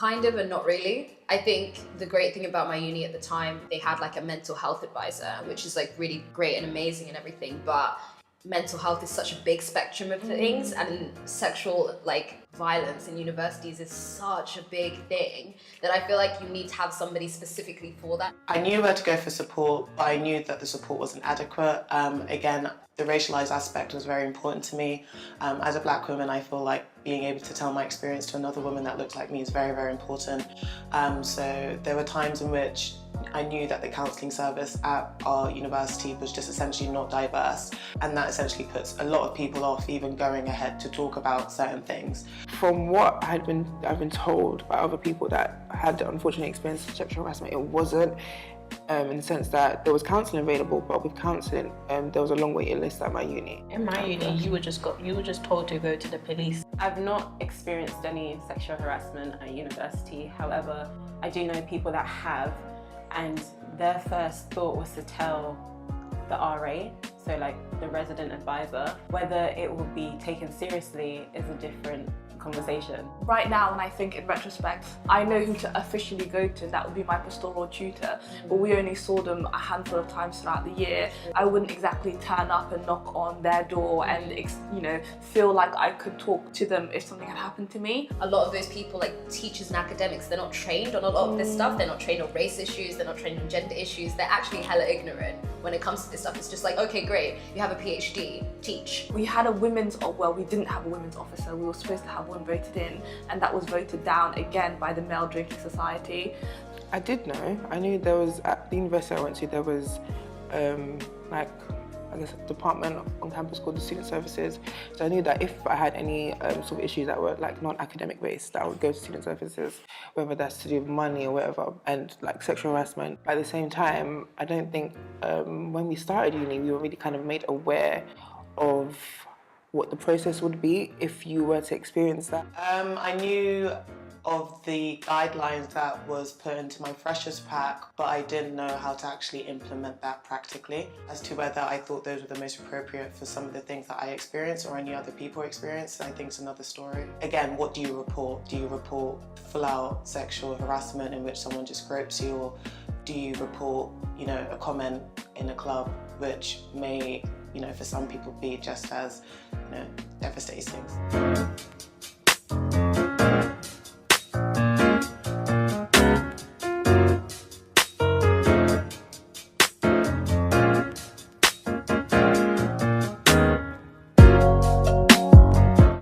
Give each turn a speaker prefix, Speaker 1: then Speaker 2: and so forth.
Speaker 1: Kind of and not really. I think the great thing about my uni at the time, they had like a mental health advisor, which is like really great and amazing and everything, but mental health is such a big spectrum of things, and sexual like violence in universities is such a big thing that I feel like you need to have somebody specifically for that.
Speaker 2: I knew where to go for support, but I knew that the support wasn't adequate. Again, the racialized aspect was very important to me. As a black woman, I feel like being able to tell my experience to another woman that looks like me is very, very important. So there were times in which I knew that the counselling service at our university was just essentially not diverse, and that essentially puts a lot of people off even going ahead to talk about certain things.
Speaker 3: From what I've been told by other people that had the unfortunate experience of sexual harassment, it wasn't in the sense that there was counselling available, but with counselling there was a long waiting list at my uni.
Speaker 4: In my uni, you were just told to go to the police.
Speaker 5: I've not experienced any sexual harassment at university. However, I do know people that have, and their first thought was to tell the RA, so like the resident advisor. Whether it will be taken seriously is a different conversation.
Speaker 6: Right now, when I think in retrospect, I know who to officially go to, that would be my pastoral tutor, but we only saw them a handful of times throughout the year. I wouldn't exactly turn up and knock on their door and, you know, feel like I could talk to them if something had happened to me.
Speaker 1: A lot of those people, like teachers and academics, they're not trained on a lot of this stuff. They're not trained on race issues, they're not trained on gender issues. They're actually hella ignorant when it comes to this stuff. It's just like, okay, great, you have a PhD, teach.
Speaker 6: We had a women's, well, we didn't have a women's officer. We were supposed to have one voted in, and that was voted down again by the Male Drinking Society.
Speaker 3: I did know. I knew there was, at the university I went to, there was like, I guess, a department on campus called the Student Services. So I knew that if I had any sort of issues that were like non-academic based, that I would go to Student Services, whether that's to do with money or whatever, and like sexual harassment. At the same time, I don't think when we started uni, we were really kind of made aware of what the process would be if you were to experience that.
Speaker 2: I knew of the guidelines that was put into my freshers pack, but I didn't know how to actually implement that practically. As to whether I thought those were the most appropriate for some of the things that I experienced or any other people experienced, I think it's another story. Again, what do you report? Do you report full-out sexual harassment in which someone just gropes you, or do you report, you know, a comment in a club which may, you know, for some people be just as, you know, devastating?